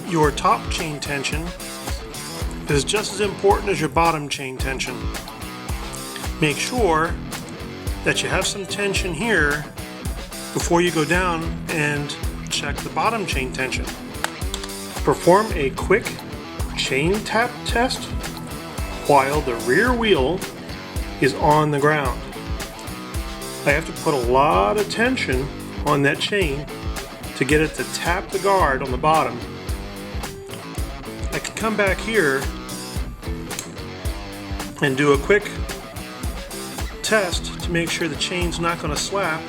your top chain tension is just as important as your bottom chain tension. Make sure that you have some tension here before you go down and check the bottom chain tension. Perform a quick chain tap test while the rear wheel is on the ground. I have to put a lot of tension on that chain to get it to tap the guard on the bottom. I can come back here and do a quick test to make sure the chain's not going to slap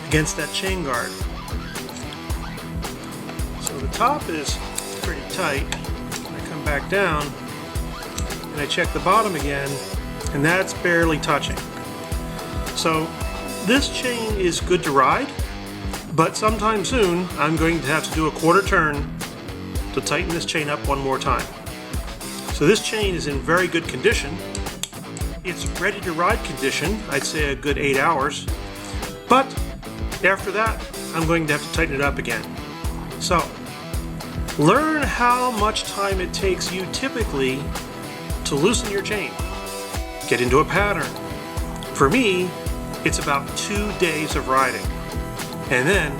against that chain guard. So the top is pretty tight. I come back down and I check the bottom again, and that's barely touching. So this chain is good to ride, but sometime soon I'm going to have to do a quarter turn to tighten this chain up one more time. So this chain is in very good condition. It's ready to ride condition, I'd say a good 8 hours, but after that I'm going to have to tighten it up again. So learn how much time it takes you typically to loosen your chain. Get into a pattern. For me, it's about 2 days of riding, and then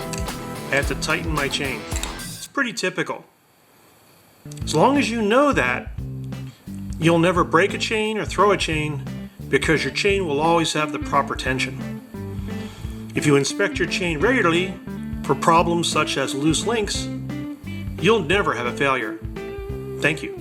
I have to tighten my chain. It's pretty typical. As long as you know that, you'll never break a chain or throw a chain, because your chain will always have the proper tension. If you inspect your chain regularly for problems such as loose links, you'll never have a failure. Thank you.